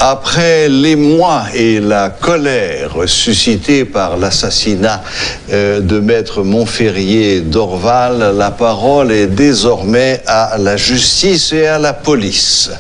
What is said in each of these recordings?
Après l'émoi et la colère suscités par l'assassinat de Maître Montferrier d'Orval, la parole est désormais à la justice et à la police.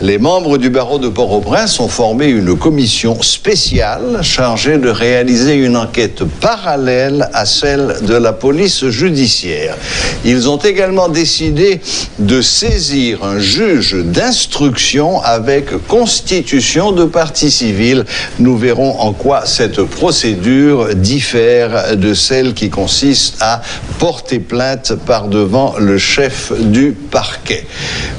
Les membres du barreau de Port-au-Prince ont formé une commission spéciale chargée de réaliser une enquête parallèle à celle de la police judiciaire. Ils ont également décidé de saisir un juge d'instruction avec constitution de partie civile. Nous verrons en quoi cette procédure diffère de celle qui consiste à porter plainte par devant le chef du parquet.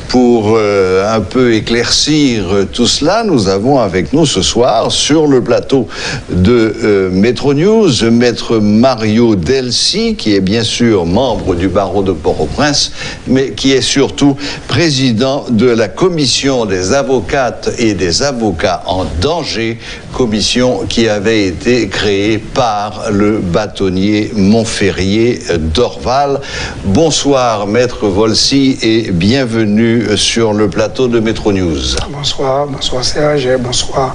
Pour un peu éclaircir tout cela, nous avons avec nous ce soir sur le plateau de Métro News, Maître Mario Delcy, qui est bien sûr membre du barreau de Port-au-Prince, mais qui est surtout président de la commission des avocates et des avocats en danger, commission qui avait été créée par le bâtonnier Montferrier d'Orval. Bonsoir Maître Volsi et bienvenue sur le plateau de Métro News. Bonsoir Serge, bonsoir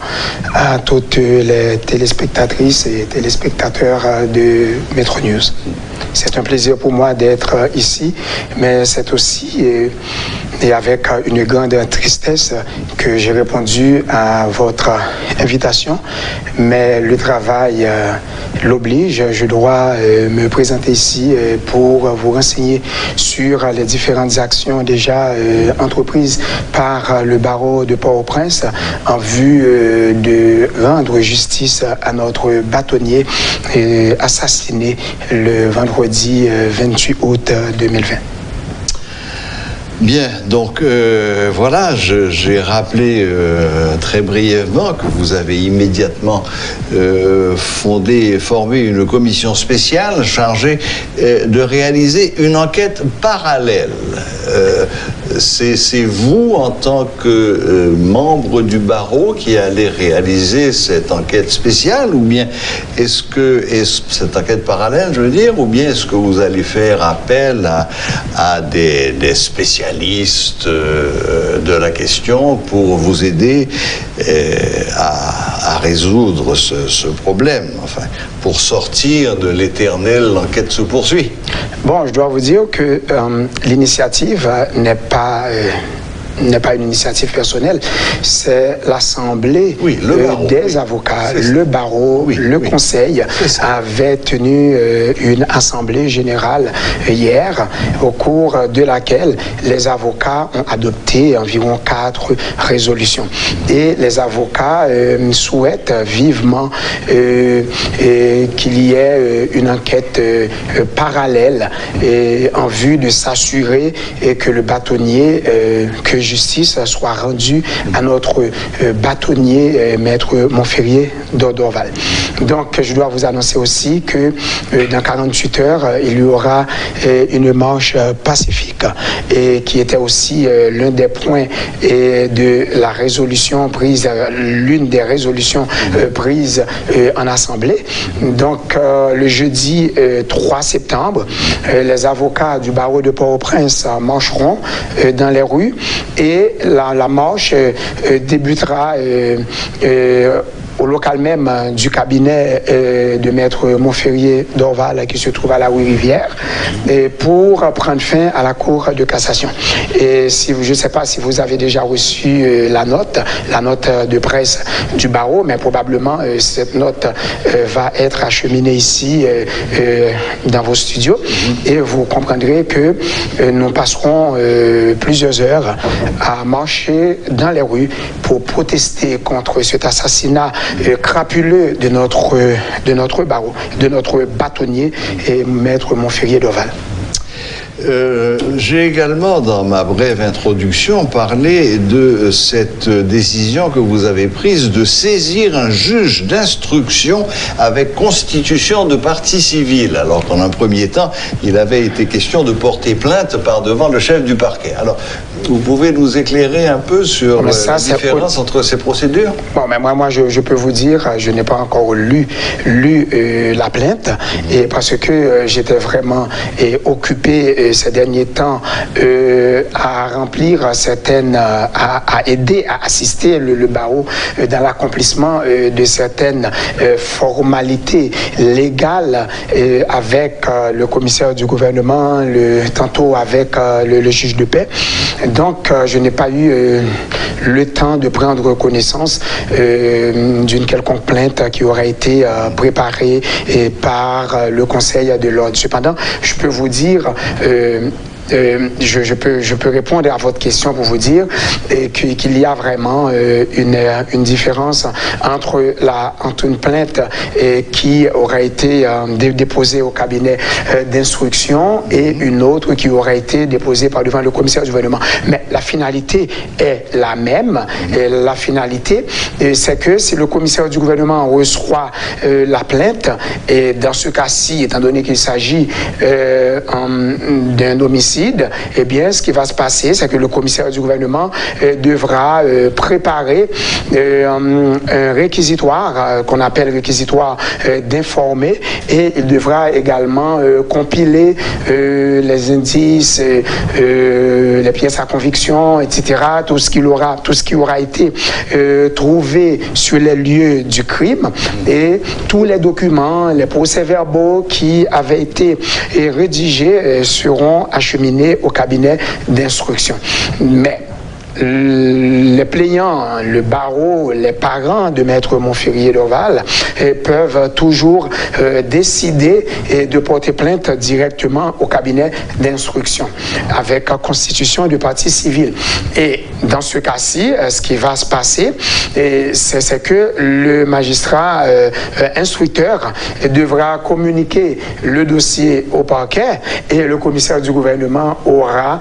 à toutes les téléspectatrices et téléspectateurs de Métro News. C'est un plaisir pour moi d'être ici, mais c'est aussi et avec une grande tristesse que j'ai répondu à votre invitation, mais le travail l'oblige. Je dois me présenter ici pour vous renseigner sur les différentes actions déjà entreprises par le barreau de Port-au-Prince en vue de rendre justice à notre bâtonnier assassiné le vendredi 28 août 2020. Bien, donc voilà, j'ai rappelé très brièvement que vous avez immédiatement formé une commission spéciale chargée de réaliser une enquête parallèle. C'est vous, en tant que membre du barreau, qui allez réaliser cette enquête spéciale, ou bien cette enquête parallèle, je veux dire, ou bien est-ce que vous allez faire appel à des spécialistes de la question pour vous aider à résoudre ce problème, enfin, pour sortir de l'éternel enquête se poursuit? Bon, je dois vous dire que l'initiative n'est pas une initiative personnelle, c'est l'Assemblée des avocats, le barreau, le conseil avait tenu une assemblée générale hier, au cours de laquelle les avocats ont adopté environ 4 résolutions. Et les avocats souhaitent vivement qu'il y ait une enquête parallèle en vue de s'assurer que le bâtonnier, que justice soit rendue à notre bâtonnier, Maître Montferrier d'Orval. Donc, je dois vous annoncer aussi que dans 48 heures, il y aura une marche pacifique et qui était aussi l'un des points de la résolution prise, l'une des résolutions prises en Assemblée. Donc, le jeudi 3 septembre, les avocats du barreau de Port-au-Prince marcheront dans les rues et la marche débutera au local même du cabinet de Maître Montferrier d'Orval qui se trouve à la rue Rivière pour prendre fin à la Cour de cassation. Et si je ne sais pas si vous avez déjà reçu la note de presse du barreau, mais probablement cette note va être acheminée ici dans vos studios et vous comprendrez que nous passerons plusieurs heures à marcher dans les rues pour protester contre cet assassinat crapuleux de notre barreau, de notre bâtonnier et Maître Montferrier d'Orval. J'ai également, dans ma brève introduction, parlé de cette décision que vous avez prise de saisir un juge d'instruction avec constitution de partie civile, alors qu'en un premier temps, il avait été question de porter plainte par devant le chef du parquet. Alors, Vous pouvez nous éclairer un peu sur la différence entre ces procédures? Bon, mais moi je peux vous dire, je n'ai pas encore lu la plainte, et parce que j'étais vraiment occupé ces derniers temps à remplir certaines, à aider, à assister le barreau dans l'accomplissement de certaines formalités légales avec le commissaire du gouvernement, tantôt avec le juge de paix. Donc, je n'ai pas eu le temps de prendre connaissance d'une quelconque plainte qui aurait été préparée par le Conseil de l'ordre. Cependant, je peux vous dire... je peux répondre à votre question pour vous dire qu'il y a vraiment une différence entre une plainte qui aurait été déposée au cabinet d'instruction et une autre qui aurait été déposée par devant le commissaire du gouvernement. Mais la finalité est la même. Et la finalité, c'est que si le commissaire du gouvernement reçoit la plainte, et dans ce cas-ci, étant donné qu'il s'agit d'un homicide, eh bien, ce qui va se passer, c'est que le commissaire du gouvernement devra préparer un réquisitoire qu'on appelle réquisitoire d'informer, et il devra également compiler les indices, les pièces à conviction, etc., tout ce qui aura été trouvé sur les lieux du crime, et tous les documents, les procès-verbaux qui avaient été rédigés seront acheminés au cabinet d'instruction. Mais les plaignants, le barreau, les parents de Maître Montferrier Dorval peuvent toujours décider de porter plainte directement au cabinet d'instruction avec constitution de partie civile. Et dans ce cas-ci, ce qui va se passer, c'est que le magistrat instructeur devra communiquer le dossier au parquet, et le commissaire du gouvernement aura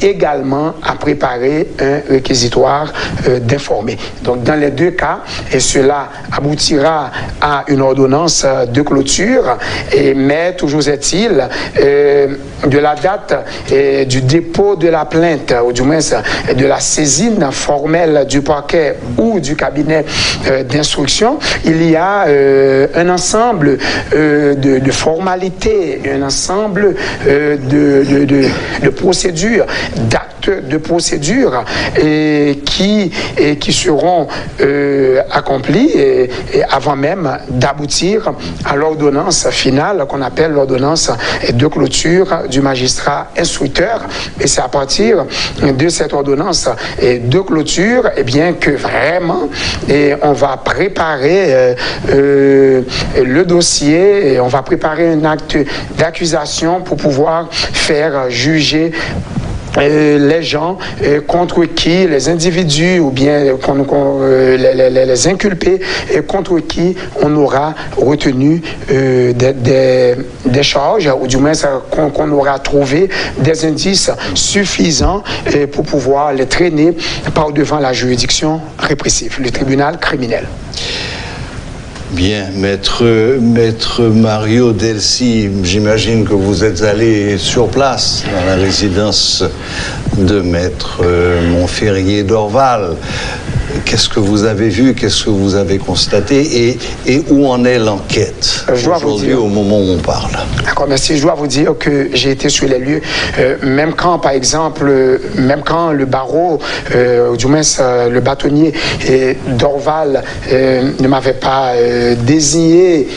également à préparer un réquisitoire d'informer. Donc, dans les deux cas, et cela aboutira à une ordonnance de clôture, mais toujours est-il, de la date du dépôt de la plainte, ou du moins de la saisine formelle du parquet ou du cabinet d'instruction, il y a un ensemble de formalités, un ensemble de procédures, d'actes de procédures qui seront accomplis et avant même d'aboutir à l'ordonnance finale qu'on appelle l'ordonnance de clôture du magistrat instructeur. Et c'est à partir de cette ordonnance de clôture, eh bien, que vraiment on va préparer le dossier, et on va préparer un acte d'accusation pour pouvoir faire juger les gens contre qui, les individus ou bien les inculpés contre qui on aura retenu des charges, ou du moins qu'on aura trouvé des indices suffisants pour pouvoir les traîner par devant la juridiction répressive, le tribunal criminel. Bien, maître Mario Delcy, j'imagine que vous êtes allé sur place dans la résidence de maître Montferrier Dorval. Qu'est-ce que vous avez vu, qu'est-ce que vous avez constaté, et où en est l'enquête aujourd'hui au moment où on parle? D'accord, merci. Je dois vous dire que j'ai été sur les lieux, même quand, par exemple, le barreau, ou du moins le bâtonnier Dorval ne m'avait pas désigné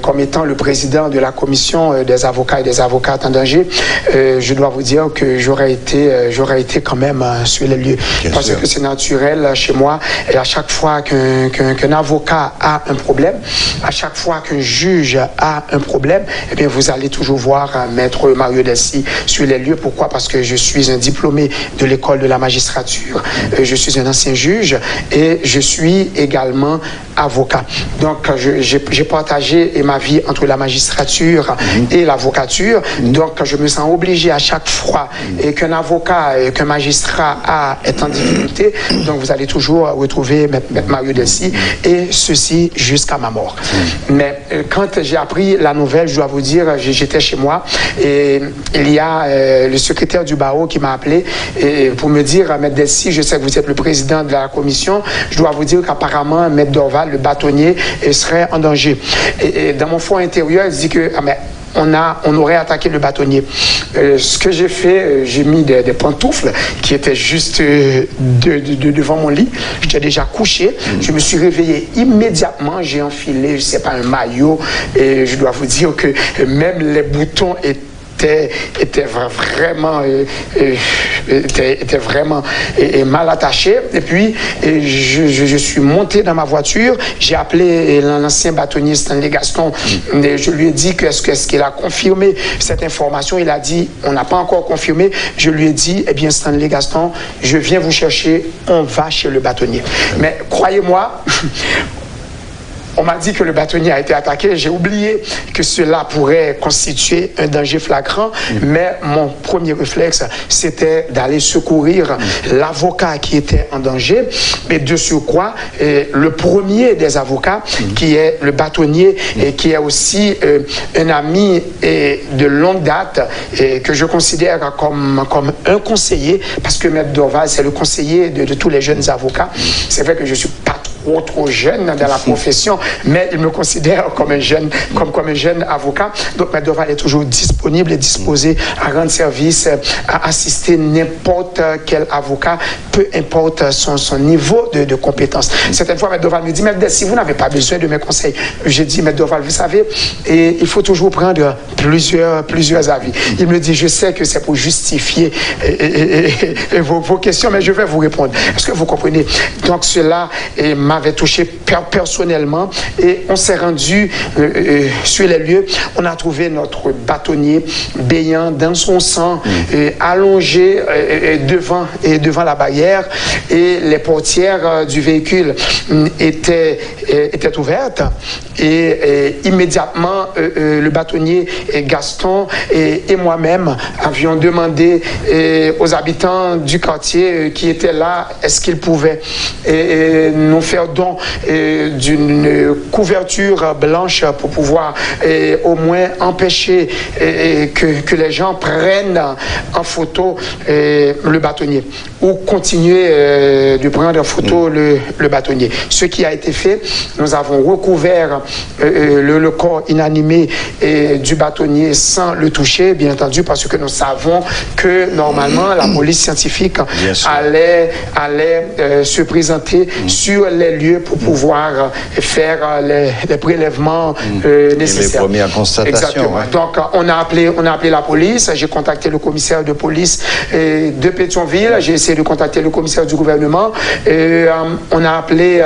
comme étant le président de la commission des avocats et des avocates en danger, je dois vous dire que j'aurais été quand même sur les lieux. Parce que c'est naturel chez moi. Et à chaque fois qu'un avocat a un problème, à chaque fois qu'un juge a un problème, eh bien, vous allez toujours voir maître Mario Delcy sur les lieux. Pourquoi? Parce que je suis un diplômé de l'école de la magistrature, je suis un ancien juge et je suis également avocat. Donc, j'ai partagé ma vie entre la magistrature et l'avocature. Donc, je me sens obligé à chaque fois qu'un avocat, qu'un magistrat est en difficulté. Donc, vous allez toujours retrouver M. Mario Delcy, et ceci jusqu'à ma mort. Mais quand j'ai appris la nouvelle, je dois vous dire, j'étais chez moi et il y a le secrétaire du barreau qui m'a appelé pour me dire, M. Delcy, je sais que vous êtes le président de la commission, je dois vous dire qu'apparemment, M. Dorval, le bâtonnier, serait en danger. Et dans mon fond intérieur, il dit que on aurait attaqué le bâtonnier. Ce que j'ai fait, j'ai mis des pantoufles qui étaient juste devant mon lit. J'étais déjà couché. Je me suis réveillé immédiatement. J'ai enfilé, je sais pas, un maillot. Et je dois vous dire que même les boutons était vraiment mal attaché. Et puis, je suis monté dans ma voiture. J'ai appelé l'ancien bâtonnier Stanley Gaston. Et je lui ai dit que est-ce qu'il a confirmé cette information. Il a dit, on n'a pas encore confirmé. Je lui ai dit, eh bien, Stanley Gaston, je viens vous chercher. On va chez le bâtonnier. Mais croyez-moi, on m'a dit que le bâtonnier a été attaqué. J'ai oublié que cela pourrait constituer un danger flagrant. Mais mon premier réflexe, c'était d'aller secourir l'avocat qui était en danger. Mais de surcroît, le premier des avocats, qui est le bâtonnier, et qui est aussi un ami de longue date, et que je considère comme un conseiller, parce que M. Dorval, c'est le conseiller de tous les jeunes avocats. C'est vrai que je suis pas trop jeune dans la profession, mais il me considère comme un jeune avocat. Donc, M. Dorval est toujours disponible et disposé à rendre service, à assister n'importe quel avocat, peu importe son niveau de compétence. Certaines fois, M. Dorval me dit, M. Delcy, vous n'avez pas besoin de mes conseils. J'ai dit, M. Dorval, vous savez, il faut toujours prendre plusieurs avis. Il me dit, je sais que c'est pour justifier vos questions, mais je vais vous répondre. Est-ce que vous comprenez? Donc, cela m'avait touché personnellement, et on s'est rendu sur les lieux. On a trouvé notre bâtonnier béant dans son sang, allongé devant la barrière, et les portières du véhicule étaient ouvertes, et immédiatement le bâtonnier Gaston et moi-même avions demandé aux habitants du quartier qui étaient là, est-ce qu'ils pouvaient nous faire don d'une couverture blanche pour pouvoir au moins empêcher que les gens prennent en photo le bâtonnier, ou continuer de prendre en photo le bâtonnier. Ce qui a été fait, nous avons recouvert le corps inanimé du bâtonnier sans le toucher, bien entendu, parce que nous savons que normalement la police scientifique allait se présenter sur les lieux pour pouvoir faire les prélèvements nécessaires. Les premières constatations. Exactement. Ouais. Donc, on a appelé la police. J'ai contacté le commissaire de police de Pétionville. J'ai essayé de contacter le commissaire du gouvernement. On a appelé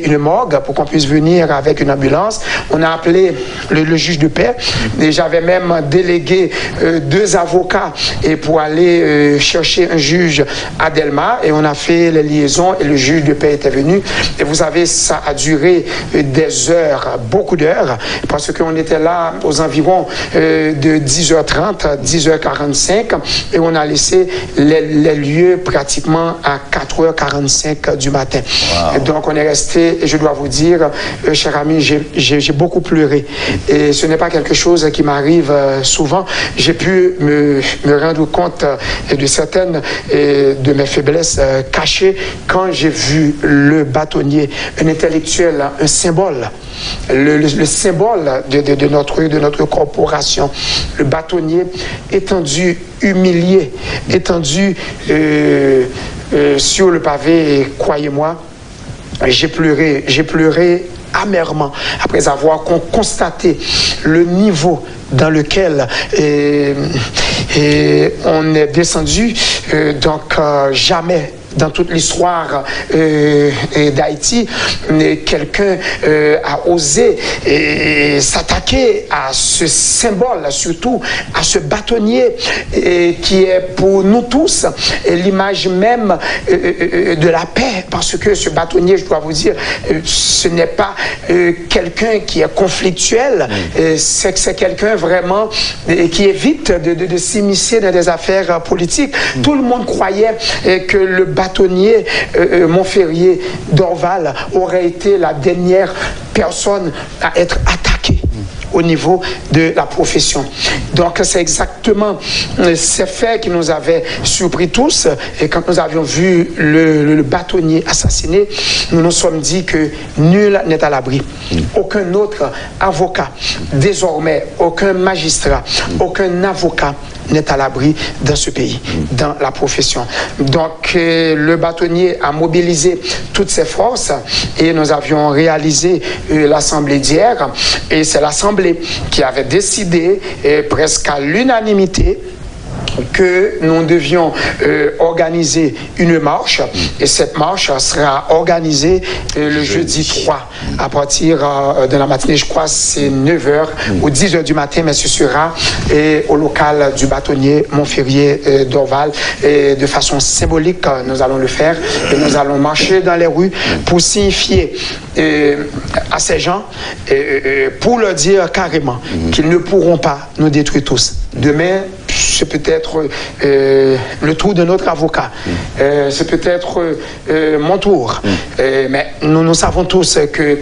une morgue pour qu'on puisse venir avec une ambulance. On a appelé le juge de paix. Et j'avais même délégué 2 avocats pour aller chercher un juge à Delma. Et on a fait les liaisons, et le juge de paix était venu. Et vous savez, ça a duré des heures, beaucoup d'heures, parce qu'on était là aux environs de 10h30, 10h45, et on a laissé les lieux pratiquement à 4h45 du matin. Wow. Donc on est resté, et je dois vous dire, cher ami, j'ai beaucoup pleuré. Et ce n'est pas quelque chose qui m'arrive souvent. J'ai pu me rendre compte de certaines de mes faiblesses cachées quand j'ai vu le bâtonnier, un intellectuel, un symbole, le symbole de notre corporation, le bâtonnier étendu, humilié, étendu sur le pavé. Et croyez-moi, j'ai pleuré amèrement après avoir constaté le niveau dans lequel on est descendu. Donc jamais dans toute l'histoire d'Haïti, quelqu'un a osé s'attaquer à ce symbole, surtout à ce bâtonnier qui est pour nous tous l'image même de la paix, parce que ce bâtonnier, je dois vous dire, ce n'est pas quelqu'un qui est conflictuel, c'est quelqu'un vraiment qui évite de s'immiscer dans des affaires politiques. Tout le monde croyait que le bâtonnier bâtonnier Montferrier d'Orval aurait été la dernière personne à être attaquée au niveau de la profession. Donc c'est exactement ces faits qui nous avaient surpris tous, et quand nous avions vu le bâtonnier assassiné, nous nous sommes dit que nul n'est à l'abri. Aucun autre avocat, désormais aucun magistrat, aucun avocat n'est à l'abri dans ce pays, dans la profession. Donc le bâtonnier a mobilisé toutes ses forces et nous avions réalisé l'assemblée d'hier, et c'est l'assemblée qui avait décidé presque à l'unanimité que nous devions organiser une marche, et cette marche sera organisée le jeudi 3 à partir de la matinée, je crois c'est 9h ou 10h du matin, mais ce sera au local du bâtonnier Montferrier d'Orval, et de façon symbolique nous allons le faire, et nous allons marcher dans les rues pour signifier à ces gens, pour leur dire carrément qu'ils ne pourront pas nous détruire tous. Demain, c'est peut-être le tour de notre avocat, c'est peut-être mon tour, mais nous savons tous que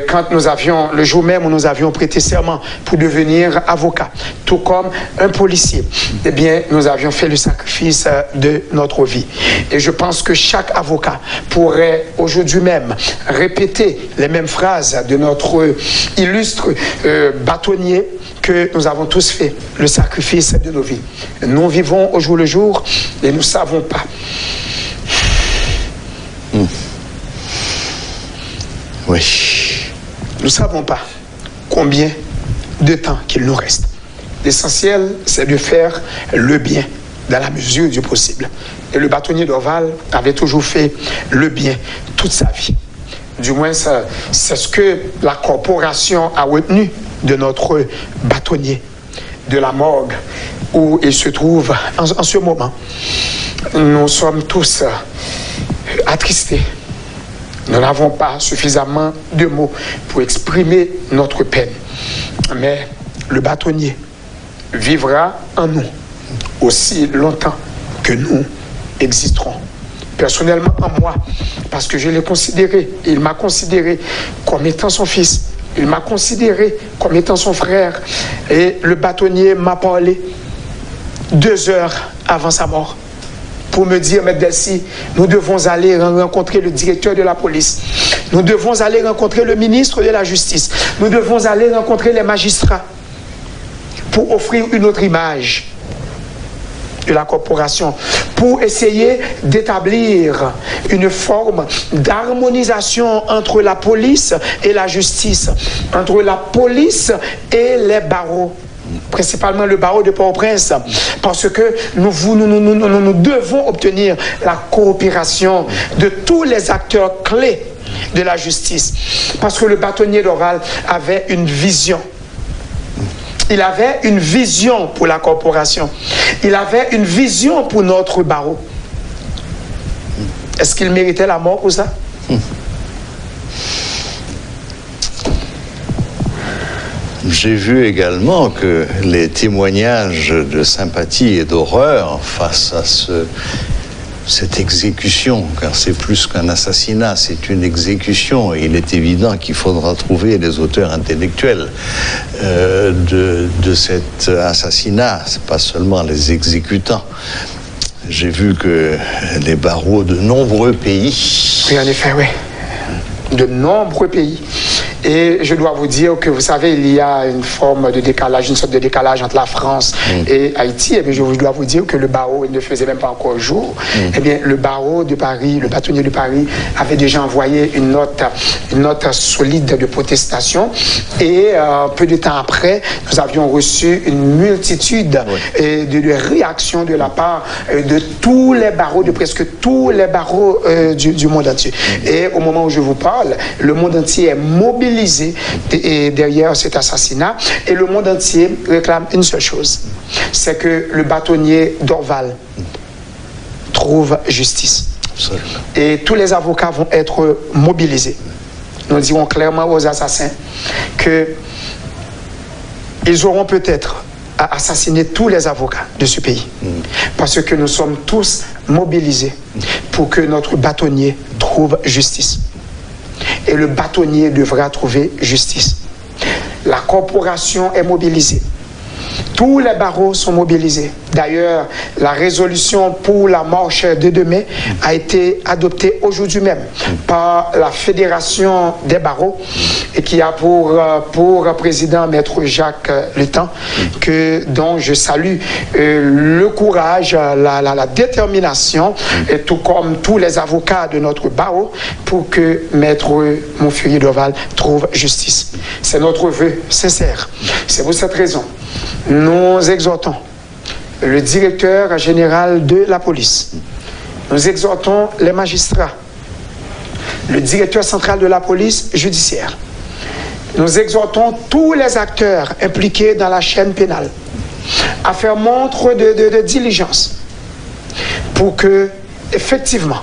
quand nous avions, le jour même où nous avions prêté serment pour devenir avocat, tout comme un policier, eh bien nous avions fait le sacrifice de notre vie. Et je pense que chaque avocat pourrait aujourd'hui même répéter les mêmes phrases de notre illustre bâtonnier que nous avons tous fait, le sacrifice de nos vies. Nous vivons au jour le jour et nous ne savons pas. Oui. Nous ne savons pas combien de temps qu'il nous reste. L'essentiel, c'est de faire le bien dans la mesure du possible. Et le bâtonnier d'Orval avait toujours fait le bien toute sa vie. Du moins, c'est ce que la corporation a retenu de notre bâtonnier, de la morgue où il se trouve en ce moment. Nous sommes tous attristés. Nous n'avons pas suffisamment de mots pour exprimer notre peine. Mais le bâtonnier vivra en nous aussi longtemps que nous existerons. Personnellement en moi, parce que je l'ai considéré, il m'a considéré comme étant son fils, il m'a considéré comme étant son frère, et le bâtonnier m'a parlé 2 heures avant sa mort pour me dire: Maître Delcy, nous devons aller rencontrer le directeur de la police, nous devons aller rencontrer le ministre de la Justice, nous devons aller rencontrer les magistrats pour offrir une autre image de la corporation, pour essayer d'établir une forme d'harmonisation entre la police et la justice, entre la police et les barreaux, principalement le barreau de Port-au-Prince, parce que nous devons obtenir la coopération de tous les acteurs clés de la justice, parce que le bâtonnier d'Orval avait une vision. Il avait une vision pour la corporation. Il avait une vision pour notre barreau. Est-ce qu'il méritait la mort pour ça? J'ai vu également que les témoignages de sympathie et d'horreur face à cette exécution, car c'est plus qu'un assassinat, c'est une exécution, et il est évident qu'il faudra trouver les auteurs intellectuels de cet assassinat, c'est pas seulement les exécutants. J'ai vu que les barreaux de nombreux pays... Oui, en effet, oui. De nombreux pays. Et je dois vous dire que, vous savez, il y a une forme de décalage, une sorte de décalage entre la France et Haïti. Et bien, je dois vous dire que le barreau, il ne faisait même pas encore jour. Eh bien, le barreau de Paris, le bâtonnier de Paris, avait déjà envoyé une note solide de protestation. Et peu de temps après, nous avions reçu une multitude de réactions de la part de tous les barreaux, de presque tous les barreaux du monde entier. Et au moment où je vous parle, le monde entier est mobilisé derrière cet assassinat, et le monde entier réclame une seule chose, c'est que le bâtonnier d'Orval trouve justice. Absolument. Et tous les avocats vont être mobilisés. Nous dirons clairement aux assassins que ils auront peut-être à assassiner tous les avocats de ce pays. Parce que nous sommes tous mobilisés pour que notre bâtonnier trouve justice. Et le bâtonnier devra trouver justice. La corporation est mobilisée. Tous les barreaux sont mobilisés. D'ailleurs, la résolution pour la marche de demain a été adoptée aujourd'hui même par la Fédération des barreaux et qui a pour président Maître Jacques Letan, dont je salue le courage, la détermination, et tout comme tous les avocats de notre barreau, pour que Maître Montferrier Dorval trouve justice. C'est notre vœu sincère. C'est pour cette raison nous exhortons le directeur général de la police, nous exhortons les magistrats, le directeur central de la police judiciaire, nous exhortons tous les acteurs impliqués dans la chaîne pénale à faire montre de diligence pour que, effectivement,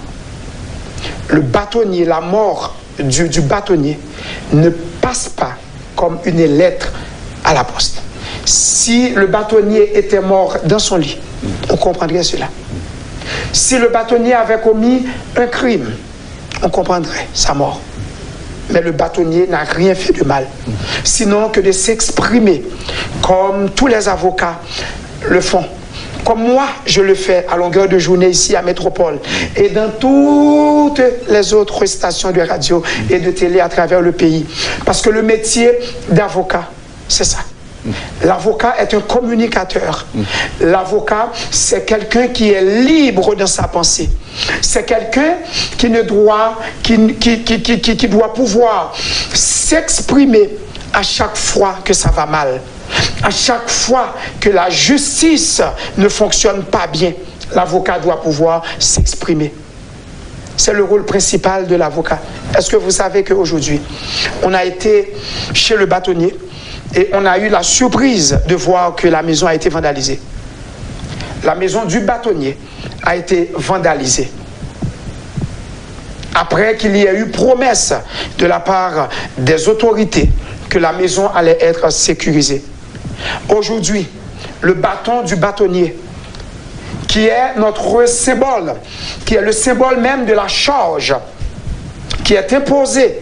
le bâtonnier, la mort du bâtonnier ne passe pas comme une lettre à la poste. Si le bâtonnier était mort dans son lit, on comprendrait cela. Si le bâtonnier avait commis un crime, on comprendrait sa mort. Mais le bâtonnier n'a rien fait de mal, sinon que de s'exprimer comme tous les avocats le font. Comme moi, je le fais à longueur de journée ici à Métropole et dans toutes les autres stations de radio et de télé à travers le pays. Parce que le métier d'avocat, c'est ça. L'avocat est un communicateur. L'avocat, c'est quelqu'un qui est libre dans sa pensée. C'est quelqu'un qui doit pouvoir s'exprimer à chaque fois que ça va mal. À chaque fois que la justice ne fonctionne pas bien, l'avocat doit pouvoir s'exprimer. C'est le rôle principal de l'avocat. Est-ce que vous savez qu'aujourd'hui, on a été chez le bâtonnier et on a eu la surprise de voir que la maison a été vandalisée. La maison du bâtonnier a été vandalisée. Après qu'il y ait eu promesse de la part des autorités que la maison allait être sécurisée. Aujourd'hui, le bâton du bâtonnier, qui est notre symbole, qui est le symbole même de la charge, qui est imposé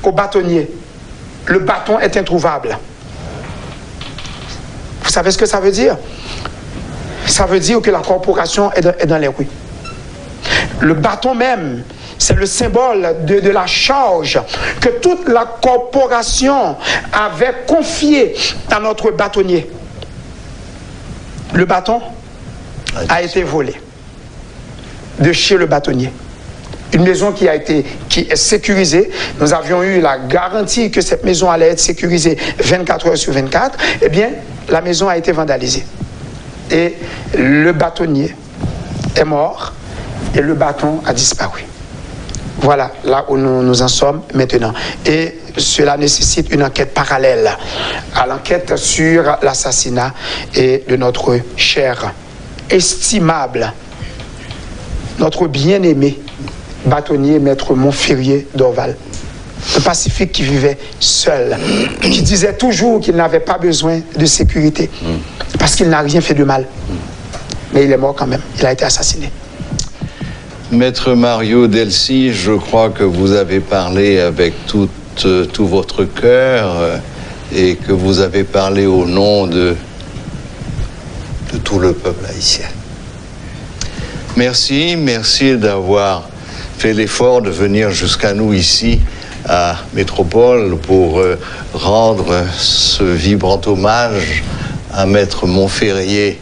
au bâtonnier, le bâton est introuvable. Vous savez ce que ça veut dire? Ça veut dire que la corporation est dans les rues. Le bâton même, c'est le symbole de la charge que toute la corporation avait confiée à notre bâtonnier. Le bâton a été volé de chez le bâtonnier. Une maison qui est sécurisée. Nous avions eu la garantie que cette maison allait être sécurisée 24 heures sur 24. Eh bien, la maison a été vandalisée. Et le bâtonnier est mort et le bâton a disparu. Voilà là où nous en sommes maintenant. Et cela nécessite une enquête parallèle à l'enquête sur l'assassinat de notre cher, estimable, notre bien-aimé bâtonnier, Maître Montferrier Dorval. Un pacifique qui vivait seul, qui disait toujours qu'il n'avait pas besoin de sécurité, parce qu'il n'a rien fait de mal. Mais il est mort quand même, il a été assassiné. Maître Mario Delcy, je crois que vous avez parlé avec tout votre cœur et que vous avez parlé au nom de tout le peuple haïtien. Merci d'avoir fait l'effort de venir jusqu'à nous ici à Métropole pour rendre ce vibrant hommage à Maître Montferrier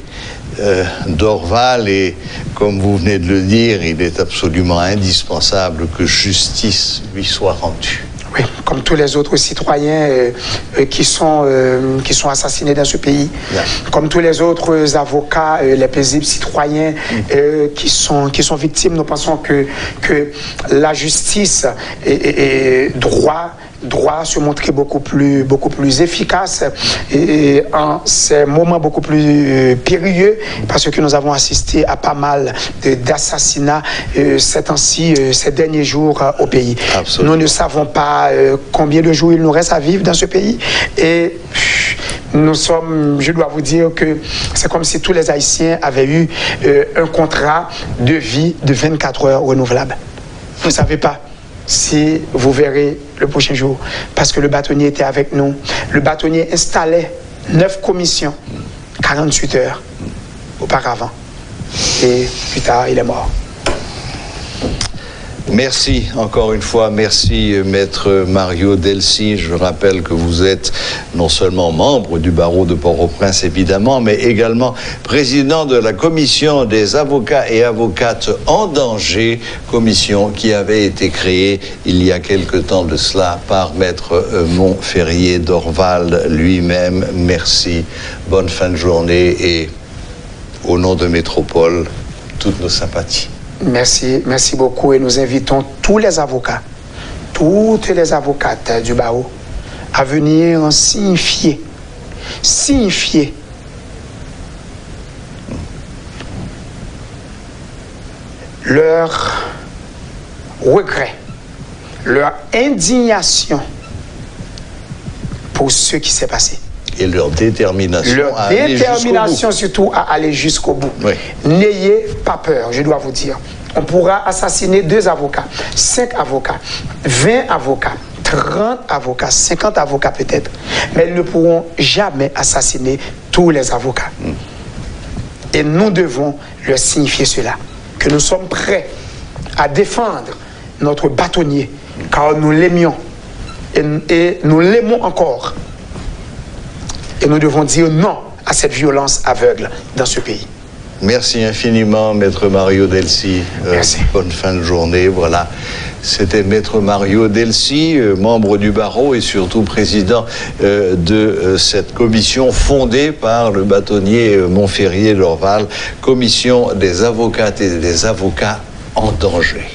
Dorval, et comme vous venez de le dire, il est absolument indispensable que justice lui soit rendue. Oui, comme tous les autres citoyens qui sont assassinés dans ce pays, comme tous les autres avocats, les paisibles citoyens qui sont victimes, nous pensons que la justice et droit se montrer beaucoup plus efficace et en ces moments beaucoup plus périlleux, parce que nous avons assisté à pas mal d'assassinats ces temps-ci, ces derniers jours au pays. Absolument. Nous ne savons pas combien de jours il nous reste à vivre dans ce pays, nous sommes, je dois vous dire que c'est comme si tous les Haïtiens avaient eu un contrat de vie de 24 heures renouvelable. Vous ne savez pas si vous verrez le prochain jour, parce que le bâtonnier était avec nous. Le bâtonnier installait 9 commissions, 48 heures auparavant. Et plus tard, il est mort. Merci encore une fois, merci Maître Mario Delcy. Je rappelle que vous êtes non seulement membre du barreau de Port-au-Prince évidemment, mais également président de la commission des avocats et avocates en danger, commission qui avait été créée il y a quelque temps de cela par Maître Montferrier d'Orval lui-même. Merci, bonne fin de journée et au nom de Métropole, toutes nos sympathies. Merci beaucoup et nous invitons tous les avocats, toutes les avocates du barreau à venir signifier leur regret, leur indignation pour ce qui s'est passé. Et leur détermination. Leur détermination surtout à aller jusqu'au bout. Oui. N'ayez pas peur, je dois vous dire. On pourra assassiner 2 avocats, 5 avocats, 20 avocats, 30 avocats, 50 avocats peut-être. Mais ils ne pourront jamais assassiner tous les avocats. Et nous devons leur signifier cela, que nous sommes prêts à défendre notre bâtonnier, car nous l'aimions et nous l'aimons encore. Et nous devons dire non à cette violence aveugle dans ce pays. Merci infiniment, Maître Mario Delcy. Merci. Bonne fin de journée. Voilà, c'était Maître Mario Delcy, membre du barreau et surtout président de cette commission fondée par le bâtonnier Montferrier d'Orval, commission des avocates et des avocats en danger.